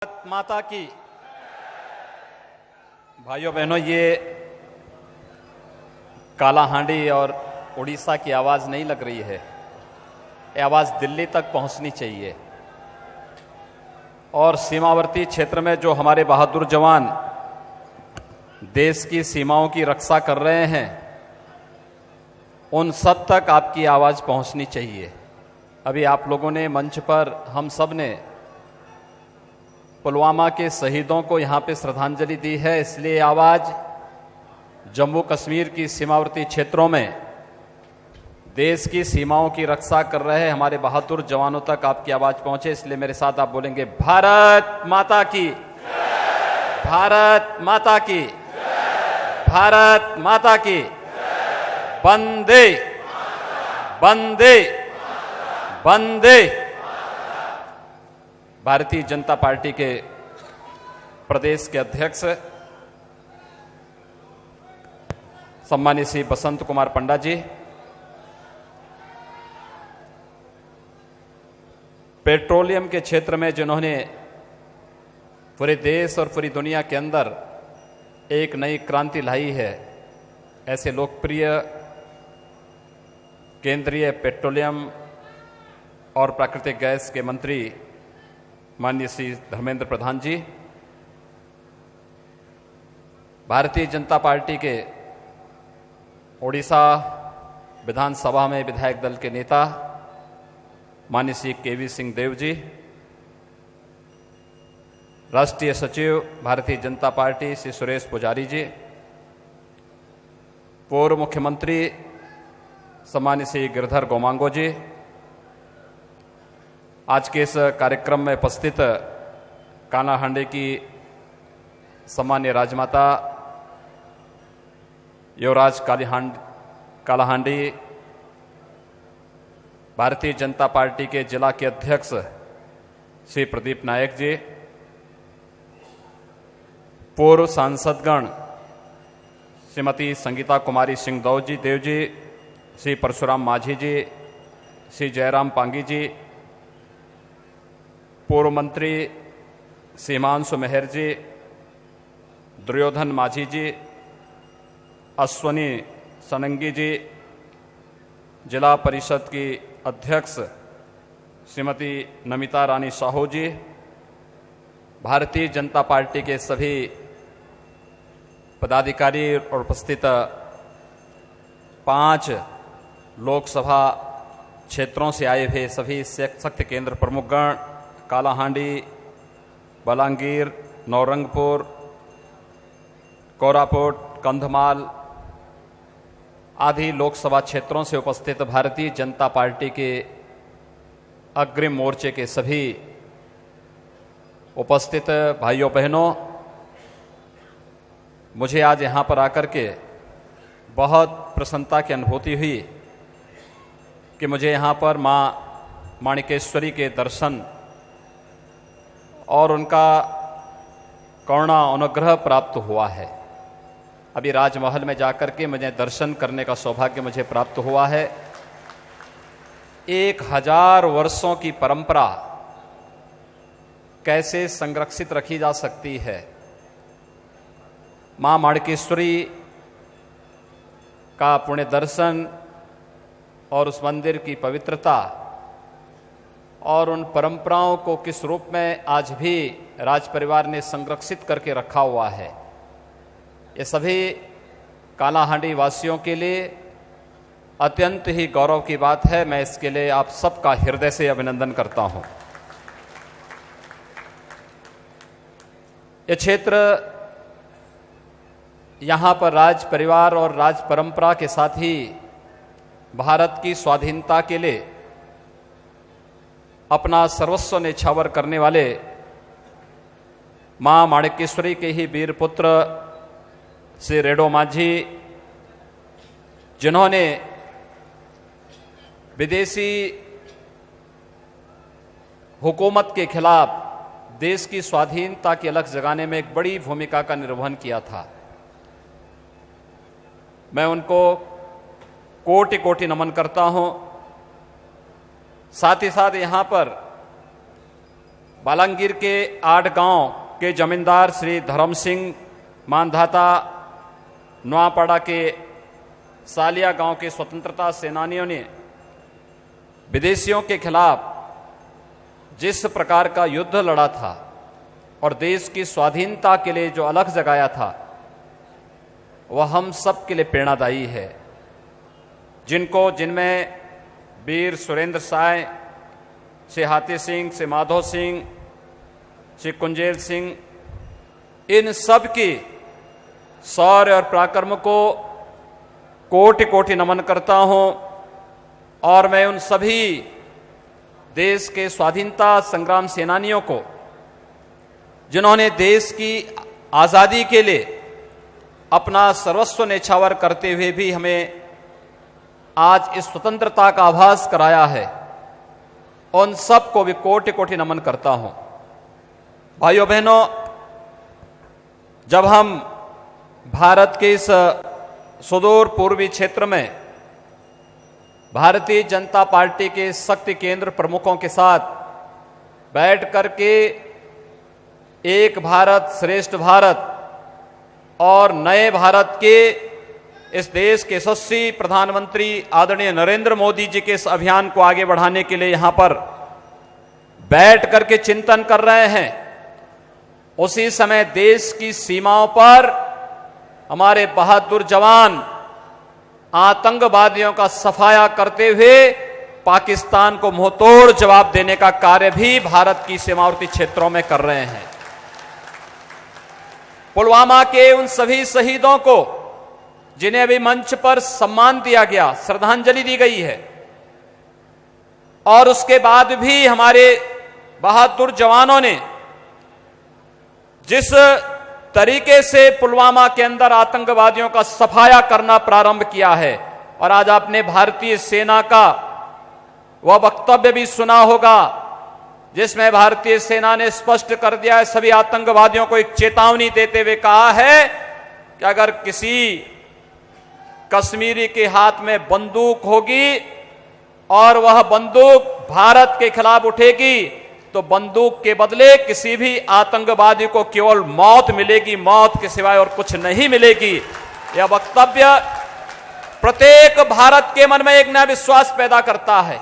भारत माता की। भाइयों बहनों, ये कालाहांडी और उड़ीसा की आवाज नहीं लग रही है, ये आवाज दिल्ली तक पहुंचनी चाहिए। और सीमावर्ती क्षेत्र में जो हमारे बहादुर जवान देश की सीमाओं की रक्षा कर रहे हैं, उन सब तक आपकी आवाज पहुंचनी चाहिए। अभी आप लोगों ने मंच पर, हम सब ने पुलवामा के शहीदों को यहां पे श्रद्धांजलि दी है, इसलिए आवाज जम्मू कश्मीर की सीमावर्ती क्षेत्रों में देश की सीमाओं की रक्षा कर रहे हमारे बहादुर जवानों तक आपकी आवाज पहुंचे। इसलिए मेरे साथ आप बोलेंगे, भारत माता की, भारत माता की, भारत माता की, वंदे वंदे वंदे। भारतीय जनता पार्टी के प्रदेश के अध्यक्ष सम्मानित श्री बसंत कुमार पंडा जी, पेट्रोलियम के क्षेत्र में जिन्होंने पूरे देश और पूरी दुनिया के अंदर एक नई क्रांति लाई है, ऐसे लोकप्रिय केंद्रीय पेट्रोलियम और प्राकृतिक गैस के मंत्री माननीय श्री धर्मेंद्र प्रधान जी, भारतीय जनता पार्टी के ओडिशा विधानसभा में विधायक दल के नेता माननीय श्री केवी सिंह देव जी, राष्ट्रीय सचिव भारतीय जनता पार्टी श्री सुरेश पुजारी जी, पूर्व मुख्यमंत्री सम्मानित श्री गिरधर गोमांगो जी, आज के इस कार्यक्रम में उपस्थित कालाहांडी की सम्मान्य राजमाता युवराज कालाहांडी, भारतीय जनता पार्टी के जिला के अध्यक्ष श्री प्रदीप नायक जी, पूर्व सांसदगण श्रीमती संगीता कुमारी सिंह देव जी, श्री परशुराम माझी जी, श्री जयराम पांगी जी, पूर्व मंत्री सीमांशु मेहर जी, दुर्योधन माझी जी, अश्वनी सनंगी जी, जिला परिषद की अध्यक्ष श्रीमती नमिता रानी साहू जी, भारतीय जनता पार्टी के सभी पदाधिकारी और उपस्थित 5 लोकसभा क्षेत्रों से आए हुए सभी शक्ति केंद्र प्रमुखगण, कालाहांडी, बलांगीर, नौरंगपुर, कोरापुट, कंधमाल आदि लोकसभा क्षेत्रों से उपस्थित भारतीय जनता पार्टी के अग्रिम मोर्चे के सभी उपस्थित भाइयों बहनों, मुझे आज यहाँ पर आकर के बहुत प्रसन्नता की अनुभूति हुई कि मुझे यहाँ पर माँ माणिकेश्वरी के दर्शन और उनका करुणा अनुग्रह प्राप्त हुआ है। अभी राजमहल में जाकर के मुझे दर्शन करने का सौभाग्य मुझे प्राप्त हुआ है। 1000 वर्षों की परंपरा कैसे संरक्षित रखी जा सकती है। मां माणिकेश्वरी का पुण्य दर्शन और उस मंदिर की पवित्रता और उन परंपराओं को किस रूप में आज भी राज परिवार ने संरक्षित करके रखा हुआ है, ये सभी कालाहांडी वासियों के लिए अत्यंत ही गौरव की बात है। मैं इसके लिए आप सबका हृदय से अभिनंदन करता हूं। ये क्षेत्र यहां पर राज परिवार और राज परंपरा के साथ ही भारत की स्वाधीनता के लिए अपना सर्वस्व न्यौछावर करने वाले मां माणिकेश्वरी के ही वीर पुत्र श्री रेडो माझी, जिन्होंने विदेशी हुकूमत के खिलाफ देश की स्वाधीनता की अलख जगाने में एक बड़ी भूमिका का निर्वहन किया था। मैं उनको कोटि कोटि नमन करता हूं। साथ ही साथ यहां पर बालांगीर के 8 गांव के जमींदार श्री धर्म सिंह मानधाता, नवापाड़ा के सालिया गांव के स्वतंत्रता सेनानियों ने विदेशियों के खिलाफ जिस प्रकार का युद्ध लड़ा था और देश की स्वाधीनता के लिए जो अलख जगाया था, वह हम सब के लिए प्रेरणादायी है। जिनमें वीर सुरेंद्र साय, श्री हाथी सिंह, श्री माधो सिंह, श्री कुंजेल सिंह, इन सब की शौर्य और पराक्रम को कोटि कोटि नमन करता हूं। और मैं उन सभी देश के स्वाधीनता संग्राम सेनानियों को, जिन्होंने देश की आज़ादी के लिए अपना सर्वस्व न्यौछावर करते हुए भी हमें आज इस स्वतंत्रता का आभास कराया है, उन सब को भी कोटि कोटि नमन करता हूं। भाइयों बहनों, जब हम भारत के इस सुदूर पूर्वी क्षेत्र में भारतीय जनता पार्टी के शक्ति केंद्र प्रमुखों के साथ बैठ करके एक भारत श्रेष्ठ भारत और नए भारत के इस देश के यशस्वी प्रधानमंत्री आदरणीय नरेंद्र मोदी जी के इस अभियान को आगे बढ़ाने के लिए यहां पर बैठ करके चिंतन कर रहे हैं, उसी समय देश की सीमाओं पर हमारे बहादुर जवान आतंकवादियों का सफाया करते हुए पाकिस्तान को मुंहतोड़ जवाब देने का कार्य भी भारत की सीमावर्ती क्षेत्रों में कर रहे हैं। पुलवामा के उन सभी शहीदों को, जिन्हें अभी मंच पर सम्मान दिया गया, श्रद्धांजलि दी गई है, और उसके बाद भी हमारे बहादुर जवानों ने जिस तरीके से पुलवामा के अंदर आतंकवादियों का सफाया करना प्रारंभ किया है, और आज आपने भारतीय सेना का वह वक्तव्य भी सुना होगा जिसमें भारतीय सेना ने स्पष्ट कर दिया है, सभी आतंकवादियों को एक चेतावनी देते हुए कहा है कि अगर किसी कश्मीरी के हाथ में बंदूक होगी और वह बंदूक भारत के खिलाफ उठेगी तो बंदूक के बदले किसी भी आतंकवादी को केवल मौत मिलेगी, मौत के सिवाय और कुछ नहीं मिलेगी। यह वक्तव्य प्रत्येक भारत के मन में एक नया विश्वास पैदा करता है।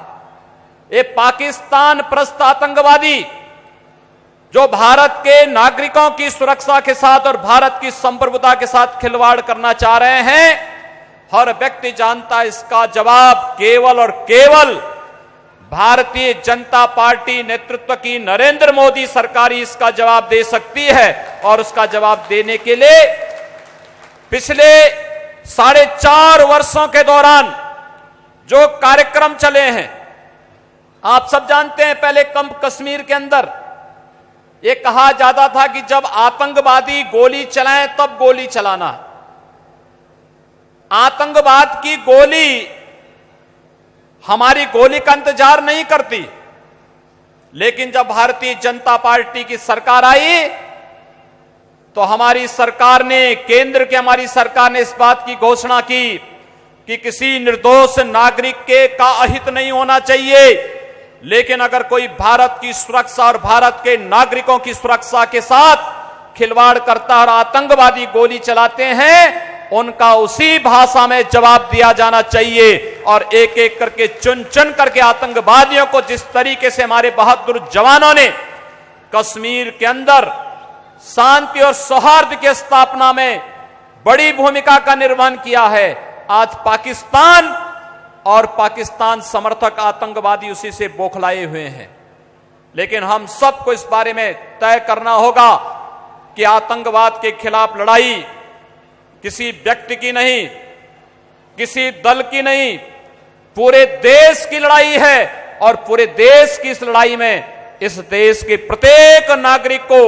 ये पाकिस्तान परस्त आतंकवादी जो भारत के नागरिकों की सुरक्षा के साथ और भारत की संप्रभुता के साथ खिलवाड़ करना चाह रहे हैं, हर व्यक्ति जानता है इसका जवाब केवल और केवल भारतीय जनता पार्टी नेतृत्व की नरेंद्र मोदी सरकार ही इसका जवाब दे सकती है। और उसका जवाब देने के लिए पिछले 4.5 वर्षों के दौरान जो कार्यक्रम चले हैं, आप सब जानते हैं, पहले कैंप कश्मीर के अंदर यह कहा जाता था कि जब आतंकवादी गोली चलाएं तब गोली चलाना। आतंकवाद की गोली हमारी गोली का इंतजार नहीं करती, लेकिन जब भारतीय जनता पार्टी की सरकार आई तो हमारी सरकार ने, केंद्र की हमारी सरकार ने इस बात की घोषणा की कि किसी निर्दोष नागरिक के का अहित नहीं होना चाहिए, लेकिन अगर कोई भारत की सुरक्षा और भारत के नागरिकों की सुरक्षा के साथ खिलवाड़ करता और आतंकवादी गोली चलाते हैं, उनका उसी भाषा में जवाब दिया जाना चाहिए। और एक एक करके चुन चुन करके आतंकवादियों को जिस तरीके से हमारे बहादुर जवानों ने कश्मीर के अंदर शांति और सौहार्द की स्थापना में बड़ी भूमिका का निर्वहन किया है, आज पाकिस्तान और पाकिस्तान समर्थक आतंकवादी उसी से बौखलाए हुए हैं। लेकिन हम सबको इस बारे में तय करना होगा कि आतंकवाद के खिलाफ लड़ाई किसी व्यक्ति की नहीं, किसी दल की नहीं, पूरे देश की लड़ाई है। और पूरे देश की इस लड़ाई में इस देश के प्रत्येक नागरिक को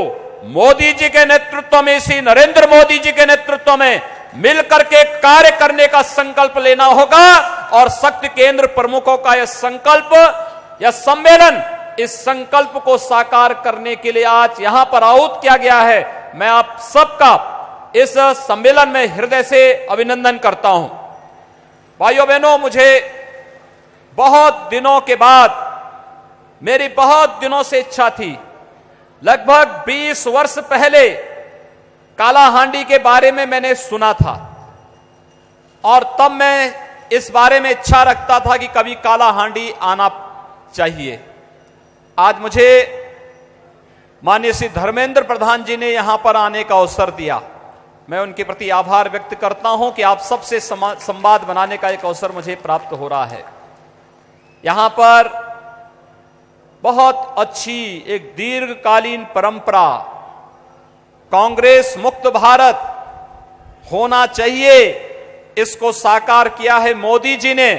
मोदी जी के नेतृत्व में, इसी नरेंद्र मोदी जी के नेतृत्व में मिलकर के कार्य करने का संकल्प लेना होगा। और शक्ति केंद्र प्रमुखों का यह संकल्प, यह सम्मेलन, इस संकल्प को साकार करने के लिए आज यहां पर आहूत किया गया है। मैं आप सबका इस सम्मेलन में हृदय से अभिनंदन करता हूं। भाइयों बहनों, मुझे बहुत दिनों के बाद, मेरी बहुत दिनों से इच्छा थी लगभग 20 वर्ष पहले काला हांडी के बारे में मैंने सुना था और तब मैं इस बारे में इच्छा रखता था कि कभी काला हांडी आना चाहिए। आज मुझे माननीय श्री धर्मेंद्र प्रधान जी ने यहां पर आने का अवसर दिया। मैं उनके प्रति आभार व्यक्त करता हूं कि आप सबसे संवाद बनाने का एक अवसर मुझे प्राप्त हो रहा है। यहां पर बहुत अच्छी एक दीर्घकालीन परंपरा कांग्रेस मुक्त भारत होना चाहिए, इसको साकार किया है मोदी जी ने।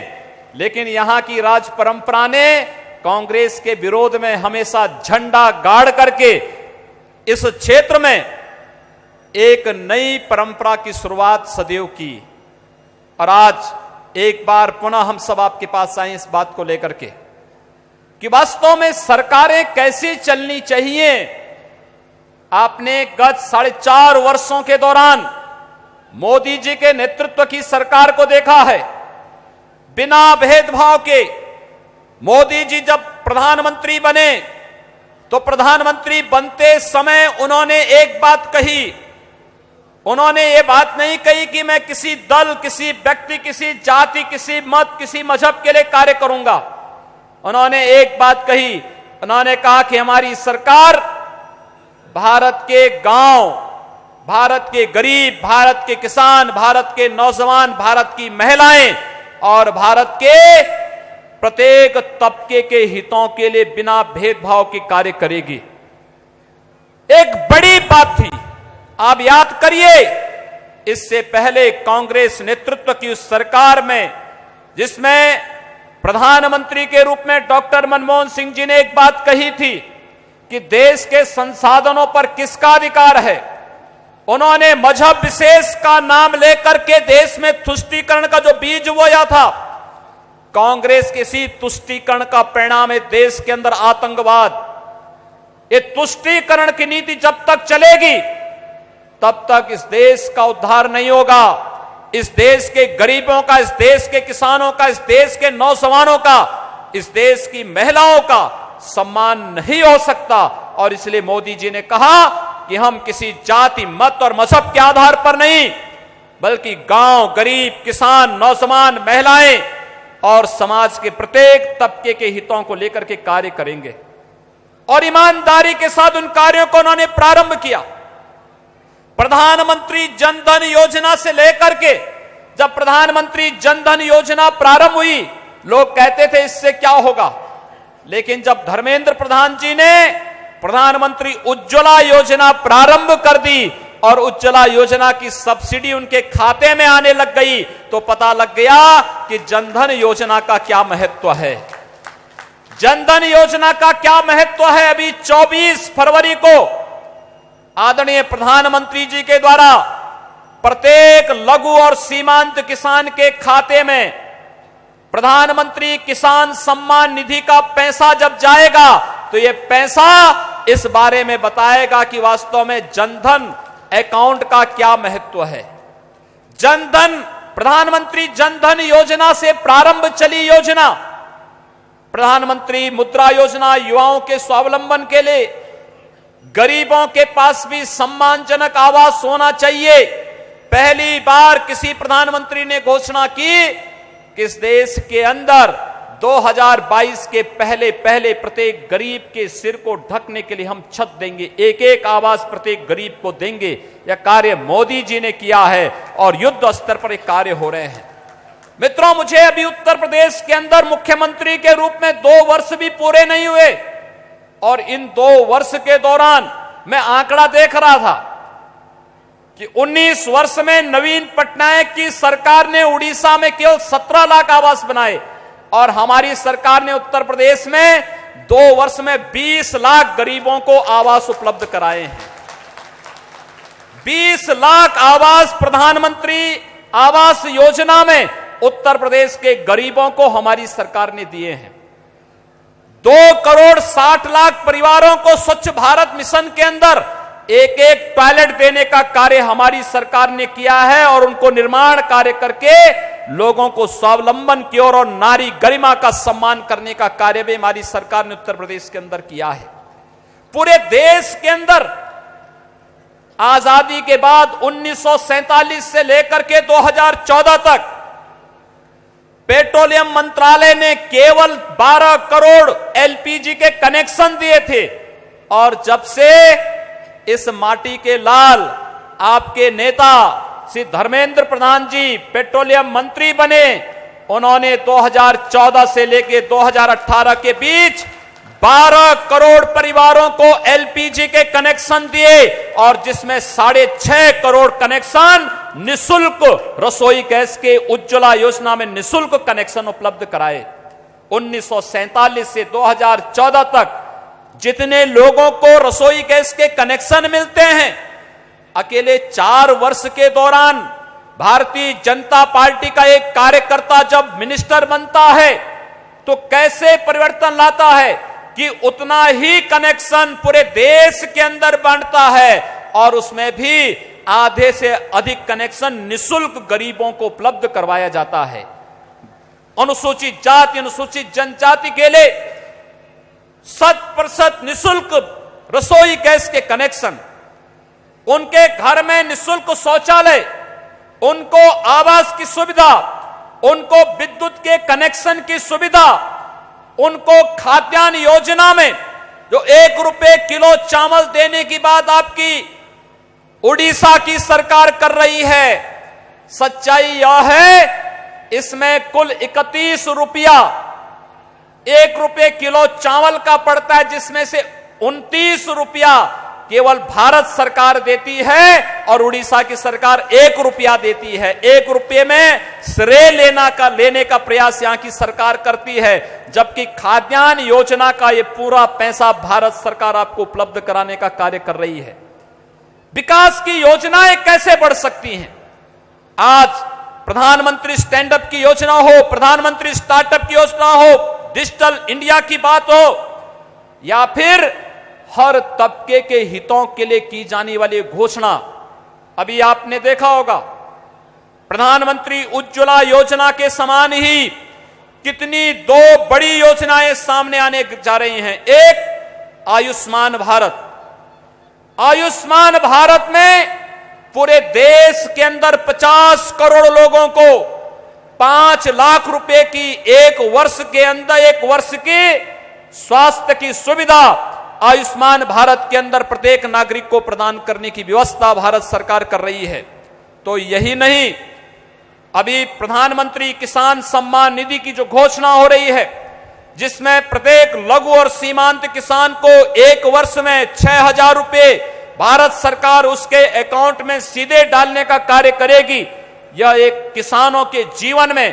लेकिन यहां की राज परंपरा ने कांग्रेस के विरोध में हमेशा झंडा गाड़ करके इस क्षेत्र में एक नई परंपरा की शुरुआत सदैव की। और आज एक बार पुनः हम सब आपके पास आए इस बात को लेकर के कि वास्तव में सरकारें कैसे चलनी चाहिए। आपने गत 4.5 वर्षों के दौरान मोदी जी के नेतृत्व की सरकार को देखा है। बिना भेदभाव के मोदी जी जब प्रधानमंत्री बने तो प्रधानमंत्री बनते समय उन्होंने एक बात कही। उन्होंने ये बात नहीं कही कि मैं किसी दल, किसी व्यक्ति, किसी जाति, किसी मत, किसी मजहब के लिए कार्य करूंगा। उन्होंने एक बात कही, उन्होंने कहा कि हमारी सरकार भारत के गांव, भारत के गरीब, भारत के किसान, भारत के नौजवान, भारत की महिलाएं और भारत के प्रत्येक तबके के हितों के लिए बिना भेदभाव के कार्य करेगी। एक बड़ी बात थी। आप याद करिए, इससे पहले कांग्रेस नेतृत्व की उस सरकार में जिसमें प्रधानमंत्री के रूप में डॉक्टर मनमोहन सिंह जी ने एक बात कही थी कि देश के संसाधनों पर किसका अधिकार है। उन्होंने मजहब विशेष का नाम लेकर के देश में तुष्टीकरण का जो बीज बोया था, कांग्रेस के इसी तुष्टीकरण का परिणाम है देश के अंदर आतंकवाद। ये तुष्टीकरण की नीति जब तक चलेगी तब तक इस देश का उद्धार नहीं होगा। इस देश के गरीबों का, इस देश के किसानों का, इस देश के नौजवानों का, इस देश की महिलाओं का सम्मान नहीं हो सकता। और इसलिए मोदी जी ने कहा कि हम किसी जाति, मत और मजहब के आधार पर नहीं, बल्कि गांव, गरीब, किसान, नौजवान, महिलाएं और समाज के प्रत्येक तबके के हितों को लेकर के कार्य करेंगे। और ईमानदारी के साथ उन कार्यों को उन्होंने प्रारंभ किया। प्रधानमंत्री जनधन योजना से लेकर के, जब प्रधानमंत्री जनधन योजना प्रारंभ हुई, लोग कहते थे इससे क्या होगा। लेकिन जब धर्मेंद्र प्रधान जी ने प्रधानमंत्री उज्ज्वला योजना प्रारंभ कर दी और उज्ज्वला योजना की सब्सिडी उनके खाते में आने लग गई, तो पता लग गया कि जनधन योजना का क्या महत्व है। जनधन योजना का क्या महत्व है। अभी 24 फरवरी को आदरणीय प्रधानमंत्री जी के द्वारा प्रत्येक लघु और सीमांत किसान के खाते में प्रधानमंत्री किसान सम्मान निधि का पैसा जब जाएगा तो यह पैसा इस बारे में बताएगा कि वास्तव में जनधन अकाउंट का क्या महत्व है। जनधन, प्रधानमंत्री जनधन योजना से प्रारंभ चली योजना, प्रधानमंत्री मुद्रा योजना युवाओं के स्वावलंबन के लिए, गरीबों के पास भी सम्मानजनक आवास होना चाहिए। पहली बार किसी प्रधानमंत्री ने घोषणा की कि इस देश के अंदर 2022 के पहले प्रत्येक गरीब के सिर को ढकने के लिए हम छत देंगे, एक एक आवास प्रत्येक गरीब को देंगे। यह कार्य मोदी जी ने किया है और युद्ध स्तर पर एक कार्य हो रहे हैं। मित्रों, मुझे अभी उत्तर प्रदेश के अंदर मुख्यमंत्री के रूप में 2 वर्ष भी पूरे नहीं हुए और इन 2 वर्ष के दौरान मैं आंकड़ा देख रहा था कि 19 वर्ष में नवीन पटनायक की सरकार ने उड़ीसा में केवल 17 लाख आवास बनाए और हमारी सरकार ने उत्तर प्रदेश में 2 वर्ष में 20 लाख गरीबों को आवास उपलब्ध कराए हैं। 20 लाख आवास प्रधानमंत्री आवास योजना में उत्तर प्रदेश के गरीबों को हमारी सरकार ने दिए हैं। 2 करोड़ 60 लाख परिवारों को स्वच्छ भारत मिशन के अंदर एक एक टॉयलेट देने का कार्य हमारी सरकार ने किया है और उनको निर्माण कार्य करके लोगों को स्वावलंबन की ओर और नारी गरिमा का सम्मान करने का कार्य भी हमारी सरकार ने उत्तर प्रदेश के अंदर किया है। पूरे देश के अंदर आजादी के बाद 1947 से लेकर के 2014 तक पेट्रोलियम मंत्रालय ने केवल 12 करोड़ एलपीजी के कनेक्शन दिए थे। और जब से इस माटी के लाल आपके नेता श्री धर्मेंद्र प्रधान जी पेट्रोलियम मंत्री बने, उन्होंने 2014 से लेकर 2018 के बीच 12 करोड़ परिवारों को एलपीजी के कनेक्शन दिए और जिसमें 6.5 करोड़ कनेक्शन निशुल्क रसोई गैस के उज्ज्वला योजना में निशुल्क कनेक्शन उपलब्ध कराए। 1947 से 2014 तक जितने लोगों को रसोई गैस के कनेक्शन मिलते हैं, अकेले 4 वर्ष के दौरान भारतीय जनता पार्टी का एक कार्यकर्ता जब मिनिस्टर बनता है तो कैसे परिवर्तन लाता है कि उतना ही कनेक्शन पूरे देश के अंदर बांटता है और उसमें भी आधे से अधिक कनेक्शन निशुल्क गरीबों को उपलब्ध करवाया जाता है। अनुसूचित जाति अनुसूचित जनजाति के लिए 100% निशुल्क रसोई गैस के कनेक्शन, उनके घर में निशुल्क शौचालय, उनको आवास की सुविधा, उनको विद्युत के कनेक्शन की सुविधा, उनको खाद्यान्न योजना में जो 1 रुपए किलो चावल देने की बात आपकी उड़ीसा की सरकार कर रही है। सच्चाई यह है इसमें कुल 31 रुपया 1 रुपए किलो चावल का पड़ता है, जिसमें से 29 रुपया केवल भारत सरकार देती है और उड़ीसा की सरकार 1 रुपया देती है। 1 रुपये में श्रेय लेने का प्रयास यहां की सरकार करती है, जबकि खाद्यान्न योजना का ये पूरा पैसा भारत सरकार आपको उपलब्ध कराने का कार्य कर रही है। विकास की योजनाएं कैसे बढ़ सकती हैं? आज प्रधानमंत्री स्टैंड अप की योजना हो, प्रधानमंत्री स्टार्टअप की योजना हो, डिजिटल इंडिया की बात हो, या फिर हर तबके के हितों के लिए की जाने वाली घोषणा। अभी आपने देखा होगा प्रधानमंत्री उज्ज्वला योजना के समान ही कितनी 2 बड़ी योजनाएं सामने आने जा रही हैं। एक आयुष्मान भारत। आयुष्मान भारत में पूरे देश के अंदर 50 करोड़ लोगों को 5 लाख रुपए की 1 वर्ष के अंदर 1 वर्ष की स्वास्थ्य की सुविधा आयुष्मान भारत के अंदर प्रत्येक नागरिक को प्रदान करने की व्यवस्था भारत सरकार कर रही है। तो यही नहीं, अभी प्रधानमंत्री किसान सम्मान निधि की जो घोषणा हो रही है, जिसमें प्रत्येक लघु और सीमांत किसान को 1 वर्ष में 6,000 रुपए भारत सरकार उसके अकाउंट में सीधे डालने का कार्य करेगी। यह एक किसानों के जीवन में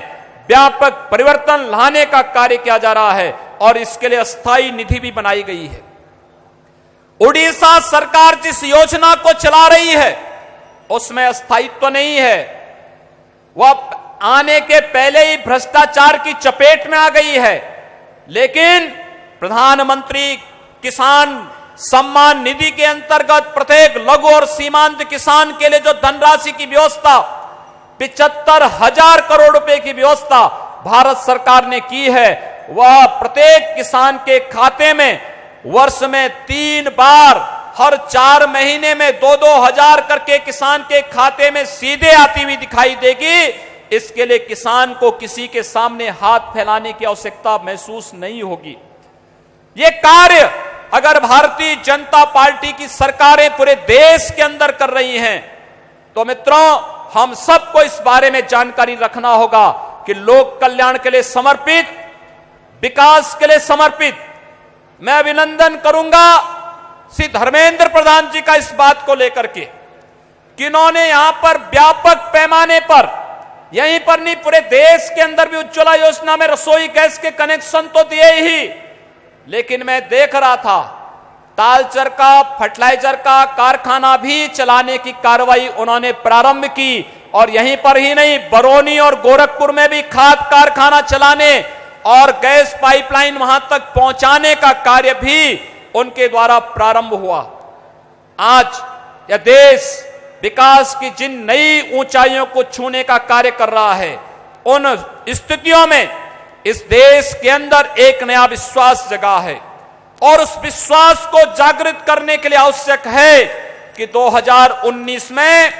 व्यापक परिवर्तन लाने का कार्य किया जा रहा है और इसके लिए अस्थायी निधि भी बनाई गई है। उड़ीसा सरकार जिस योजना को चला रही है उसमें अस्थायित्व तो नहीं है, वह आने के पहले ही भ्रष्टाचार की चपेट में आ गई है। लेकिन प्रधानमंत्री किसान सम्मान निधि के अंतर्गत प्रत्येक लघु और सीमांत किसान के लिए जो धनराशि की व्यवस्था 75,000 करोड़ रुपए की व्यवस्था भारत सरकार ने की है, वह प्रत्येक किसान के खाते में वर्ष में 3 बार हर 4 महीने में 2-2 हजार करके किसान के खाते में सीधे आती हुई दिखाई देगी। इसके लिए किसान को किसी के सामने हाथ फैलाने की आवश्यकता महसूस नहीं होगी। ये कार्य अगर भारतीय जनता पार्टी की सरकारें पूरे देश के अंदर कर रही हैं, तो मित्रों हम सबको इस बारे में जानकारी रखना होगा कि लोक कल्याण के लिए समर्पित, विकास के लिए समर्पित। मैं अभिनंदन करूंगा श्री धर्मेंद्र प्रधान जी का इस बात को लेकर के कि इन्होंने यहां पर व्यापक पैमाने पर, यहीं पर नहीं पूरे देश के अंदर भी उज्ज्वला योजना में रसोई गैस के कनेक्शन तो दिए ही, लेकिन मैं देख रहा था तालचर का फर्टिलाइजर का कारखाना भी चलाने की कार्रवाई उन्होंने प्रारंभ की और यहीं पर ही नहीं, बरौनी और गोरखपुर में भी खाद कारखाना चलाने और गैस पाइपलाइन वहां तक पहुंचाने का कार्य भी उनके द्वारा प्रारंभ हुआ। आज यह देश विकास की जिन नई ऊंचाइयों को छूने का कार्य कर रहा है, उन स्थितियों में इस देश के अंदर एक नया विश्वास जगा है। और उस विश्वास को जागृत करने के लिए आवश्यक है कि 2019 में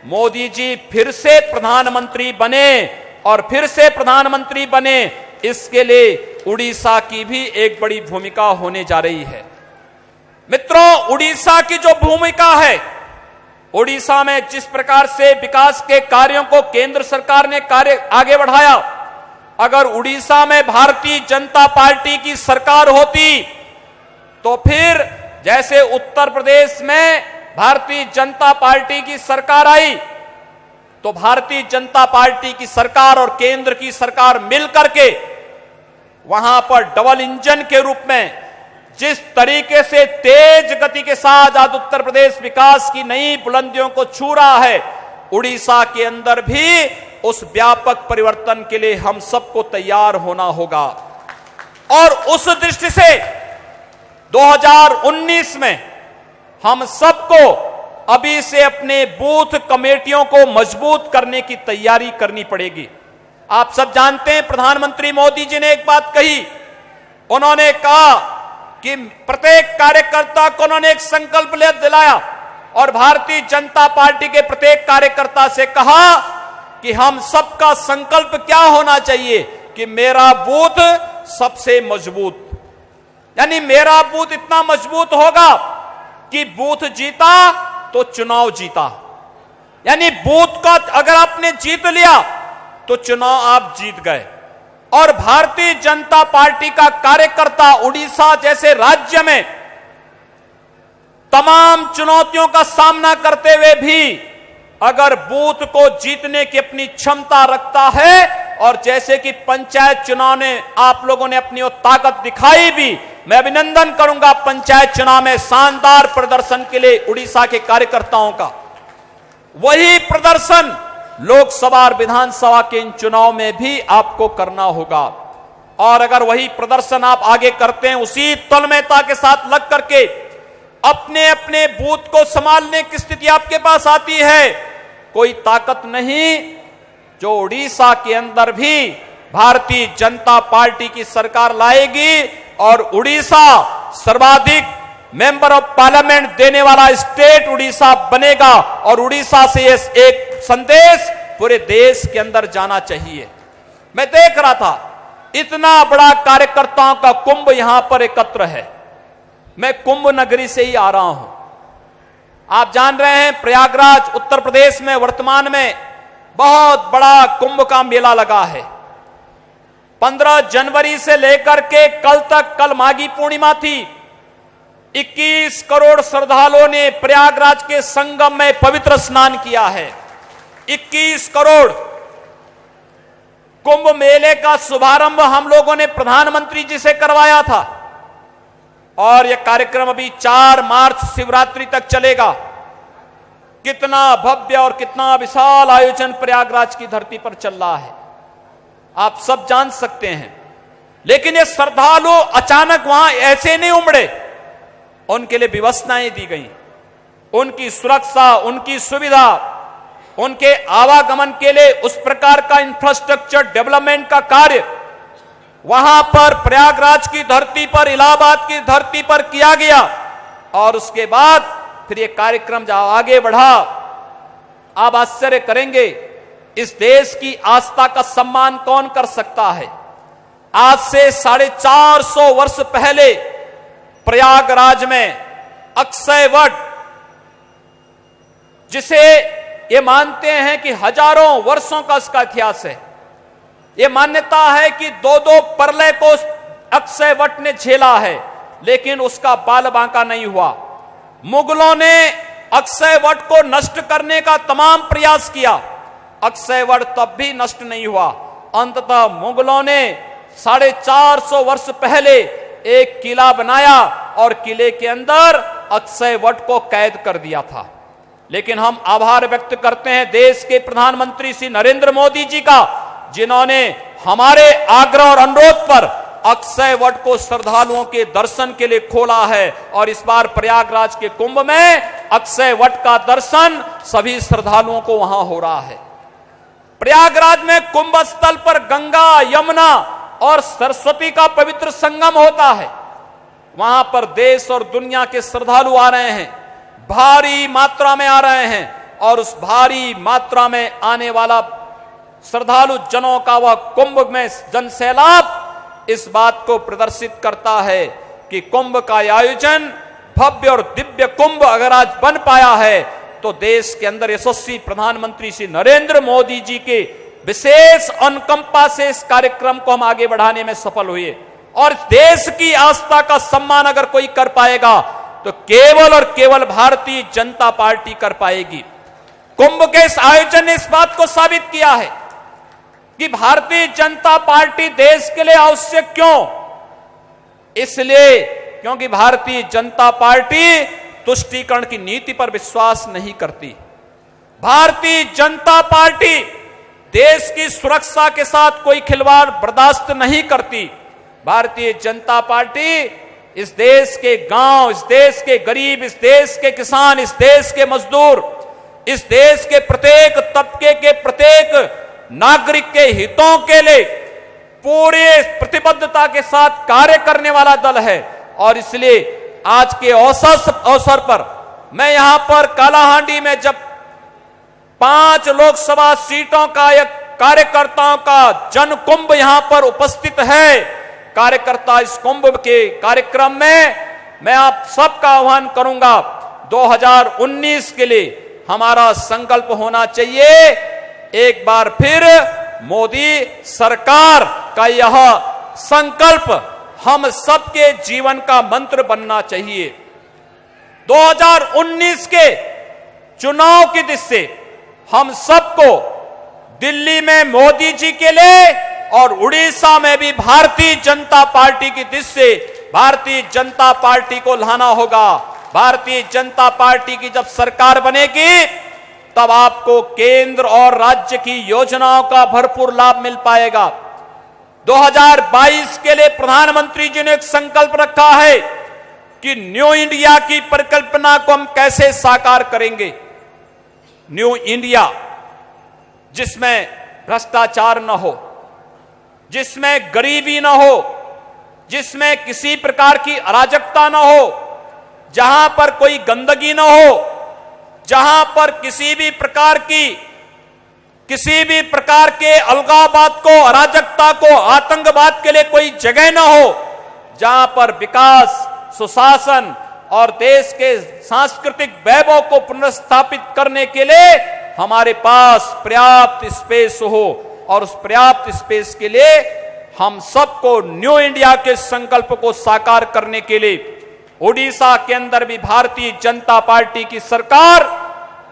मोदी जी फिर से प्रधानमंत्री बने, और फिर से प्रधानमंत्री बने इसके लिए उड़ीसा की भी एक बड़ी भूमिका होने जा रही है। मित्रों, उड़ीसा की जो भूमिका है, उड़ीसा में जिस प्रकार से विकास के कार्यों को केंद्र सरकार ने कार्य आगे बढ़ाया, अगर उड़ीसा में भारतीय जनता पार्टी की सरकार होती तो फिर जैसे उत्तर प्रदेश में भारतीय जनता पार्टी की सरकार आई, तो भारतीय जनता पार्टी की सरकार और केंद्र की सरकार मिलकर के वहां पर डबल इंजन के रूप में जिस तरीके से तेज गति के साथ आज उत्तर प्रदेश विकास की नई बुलंदियों को छू रहा है, उड़ीसा के अंदर भी उस व्यापक परिवर्तन के लिए हम सबको तैयार होना होगा। और उस दृष्टि से 2019 में हम सबको अभी से अपने बूथ कमेटियों को मजबूत करने की तैयारी करनी पड़ेगी। आप सब जानते हैं, प्रधानमंत्री मोदी जी ने एक बात कही, उन्होंने कहा कि प्रत्येक कार्यकर्ता को उन्होंने एक संकल्प ले दिलाया, और भारतीय जनता पार्टी के प्रत्येक कार्यकर्ता से कहा कि हम सबका संकल्प क्या होना चाहिए कि मेरा बूथ सबसे मजबूत, यानी मेरा बूथ इतना मजबूत होगा कि बूथ जीता तो चुनाव जीता, यानी बूथ का अगर आपने जीत लिया तो चुनाव आप जीत गए। और भारतीय जनता पार्टी का कार्यकर्ता उड़ीसा जैसे राज्य में तमाम चुनौतियों का सामना करते हुए भी अगर बूथ को जीतने की अपनी क्षमता रखता है, और जैसे कि पंचायत चुनाव ने आप लोगों ने अपनी वो ताकत दिखाई भी, मैं अभिनंदन करूंगा पंचायत चुनाव में शानदार प्रदर्शन के लिए उड़ीसा के कार्यकर्ताओं का। वही प्रदर्शन लोकसभा और विधानसभा के इन चुनाव में भी आपको करना होगा। और अगर वही प्रदर्शन आप आगे करते हैं, उसी तन्मयता के साथ लग करके अपने अपने बूथ को संभालने की स्थिति आपके पास आती है, कोई ताकत नहीं जो उड़ीसा के अंदर भी भारतीय जनता पार्टी की सरकार लाएगी, और उड़ीसा सर्वाधिक मेंबर ऑफ पार्लियामेंट देने वाला स्टेट उड़ीसा बनेगा। और उड़ीसा से ये एक संदेश पूरे देश के अंदर जाना चाहिए। मैं देख रहा था, इतना बड़ा कार्यकर्ताओं का कुंभ यहां पर एकत्र है। मैं कुंभ नगरी से ही आ रहा हूं। आप जान रहे हैं, प्रयागराज उत्तर प्रदेश में वर्तमान में बहुत बड़ा कुंभ का मेला लगा है। 15 जनवरी से लेकर के कल तक, कल माघी पूर्णिमा थी, 21 करोड़ श्रद्धालुओं ने प्रयागराज के संगम में पवित्र स्नान किया है। 21 करोड़। कुंभ मेले का शुभारंभ हम लोगों ने प्रधानमंत्री जी से करवाया था, और यह कार्यक्रम अभी 4 मार्च शिवरात्रि तक चलेगा। कितना भव्य और कितना विशाल आयोजन प्रयागराज की धरती पर चल रहा है, आप सब जान सकते हैं। लेकिन ये श्रद्धालु अचानक वहां ऐसे नहीं उमड़े, उनके लिए व्यवस्थाएं दी गई, उनकी सुरक्षा, उनकी सुविधा, उनके आवागमन के लिए उस प्रकार का इंफ्रास्ट्रक्चर डेवलपमेंट का कार्य वहां पर प्रयागराज की धरती पर, इलाहाबाद की धरती पर किया गया। और उसके बाद फिर ये कार्यक्रम जहां आगे बढ़ा, आप आश्चर्य करेंगे, इस देश की आस्था का सम्मान कौन कर सकता है। आज से 450 वर्ष पहले प्रयागराज में अक्षय वट, जिसे ये मानते हैं कि हजारों वर्षों का इसका इतिहास है, ये मान्यता है कि 2 प्रलय को अक्षय वट ने झेला है, लेकिन उसका बाल बांका नहीं हुआ। मुगलों ने अक्षय वट को नष्ट करने का तमाम प्रयास किया, अक्षय वट तब भी नष्ट नहीं हुआ। अंततः मुगलों ने 450 वर्ष पहले एक किला बनाया और किले के अंदर अक्षय वट को कैद कर दिया था। लेकिन हम आभार व्यक्त करते हैं देश के प्रधानमंत्री श्री नरेंद्र मोदी जी का, जिन्होंने हमारे आग्रह और अनुरोध पर अक्षय वट को श्रद्धालुओं के दर्शन के लिए खोला है। और इस बार प्रयागराज के कुंभ में अक्षय वट का दर्शन सभी श्रद्धालुओं को वहां हो रहा है। प्रयागराज में कुंभ स्थल पर गंगा, यमुना और सरस्वती का पवित्र संगम होता है। वहां पर देश और दुनिया के श्रद्धालु आ रहे हैं, भारी मात्रा में आ रहे हैं, और उस भारी मात्रा में आने वाला श्रद्धालु जनों का वह कुंभ में जन सैलाब इस बात को प्रदर्शित करता है कि कुंभ का आयोजन भव्य और दिव्य कुंभ अगर आज बन पाया है तो देश के अंदर यशस्वी प्रधानमंत्री श्री नरेंद्र मोदी जी के विशेष अनुकंपा से इस कार्यक्रम को हम आगे बढ़ाने में सफल हुए। और देश की आस्था का सम्मान अगर कोई कर पाएगा तो केवल और केवल भारतीय जनता पार्टी कर पाएगी। कुंभ के इस आयोजन ने इस बात को साबित किया है कि भारतीय जनता पार्टी देश के लिए आवश्यक क्यों, इसलिए क्योंकि भारतीय जनता पार्टी तुष्टीकरण की नीति पर विश्वास नहीं करती। भारतीय जनता पार्टी देश की सुरक्षा के साथ कोई खिलवाड़ बर्दाश्त नहीं करती। भारतीय जनता पार्टी इस देश के गांव, इस देश के गरीब, इस देश के किसान, इस देश के मजदूर, इस देश के प्रत्येक तबके के प्रत्येक नागरिक के हितों के लिए पूरे प्रतिबद्धता के साथ कार्य करने वाला दल है। और इसलिए आज के अवसर पर मैं यहां पर कालाहांडी में जब 5 लोकसभा सीटों का एक कार्यकर्ताओं का जन कुंभ यहां पर उपस्थित है, कार्यकर्ता इस कुंभ के कार्यक्रम में मैं आप सबका आह्वान करूंगा, 2019 के लिए हमारा संकल्प होना चाहिए एक बार फिर मोदी सरकार का यह संकल्प हम सबके जीवन का मंत्र बनना चाहिए। 2019 के चुनाव की दिशा से हम सबको दिल्ली में मोदी जी के लिए और उड़ीसा में भी भारतीय जनता पार्टी की दिशा से भारतीय जनता पार्टी को लाना होगा। भारतीय जनता पार्टी की जब सरकार बनेगी तब आपको केंद्र और राज्य की योजनाओं का भरपूर लाभ मिल पाएगा। 2022 के लिए प्रधानमंत्री जी ने एक संकल्प रखा है कि न्यू इंडिया की परिकल्पना को हम कैसे साकार करेंगे। न्यू इंडिया जिसमें भ्रष्टाचार न हो, जिसमें गरीबी न हो, जिसमें किसी प्रकार की अराजकता न हो, जहां पर कोई गंदगी न हो, जहां पर किसी भी प्रकार के अलगाववाद को, अराजकता को, आतंकवाद के लिए कोई जगह न हो, जहां पर विकास, सुशासन और देश के सांस्कृतिक वैभव को पुनर्स्थापित करने के लिए हमारे पास पर्याप्त स्पेस हो। और उस पर्याप्त स्पेस के लिए हम सबको न्यू इंडिया के संकल्प को साकार करने के लिए उड़ीसा के अंदर भी भारतीय जनता पार्टी की सरकार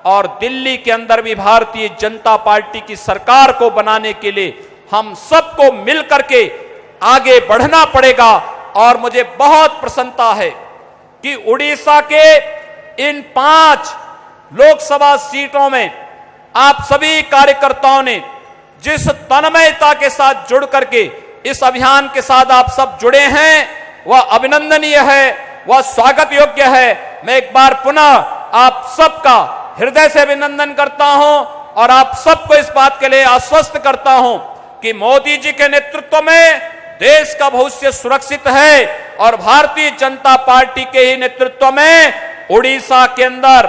और दिल्ली के अंदर भी भारतीय जनता पार्टी की सरकार को बनाने के लिए हम सबको मिलकर के आगे बढ़ना पड़ेगा। और मुझे बहुत प्रसन्नता है कि उड़ीसा के इन 5 लोकसभा सीटों में आप सभी कार्यकर्ताओं ने जिस तन्मयता के साथ जुड़ करके इस अभियान के साथ आप सब जुड़े हैं वह अभिनंदनीय है, वह स्वागत योग्य है। मैं एक बार पुनः आप सबका हृदय से अभिनंदन करता हूं और आप सबको इस बात के लिए आश्वस्त करता हूं कि मोदी जी के नेतृत्व में देश का भविष्य सुरक्षित है और भारतीय जनता पार्टी के ही नेतृत्व में उड़ीसा के अंदर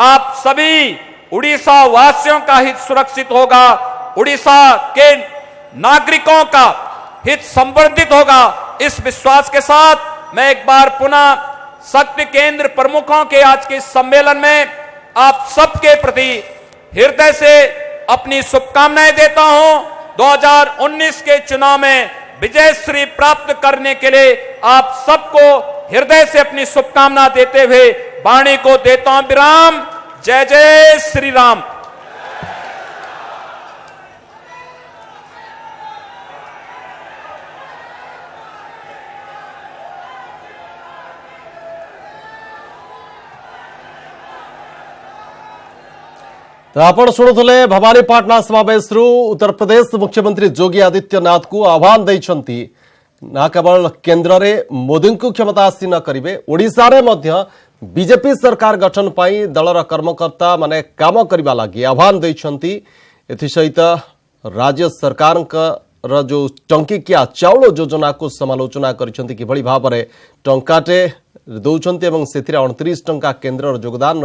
आप सभी उड़ीसा वासियों का हित सुरक्षित होगा, उड़ीसा के नागरिकों का हित संवर्धित होगा। इस विश्वास के साथ मैं एक बार पुनः शक्ति केंद्र प्रमुखों के आज के सम्मेलन में आप सबके प्रति हृदय से अपनी शुभकामनाएं देता हूं। 2019 के चुनाव में विजय श्री प्राप्त करने के लिए आप सबको हृदय से अपनी शुभकामना देते हुए वाणी को देता हूं विराम। जय जय श्री राम। तो आपण शुणुले भवानीपाटना समावेश उत्तर प्रदेश मुख्यमंत्री योगी आदित्यनाथ को आह्वान देइछंती ना केवल केंद्र में मोदी को क्षमतासीन करेंगे, ओडिशा रे मध्य बीजेपी सरकार गठन पाई दलर कर्मकर्ता माने काम करबा लागि आह्वान देइछंती। एथि सहित राज्य सरकार जो टंकिकिया चाउल योजना को समालोचना करिसेंती किभଳି भाबरे टंकाटे दौरान एवं से 29 टंका केन्द्र योगदान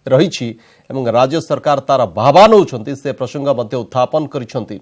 रही राज्य सरकार तार भावा नौ से प्रसंग उत्थापन करिसेंती।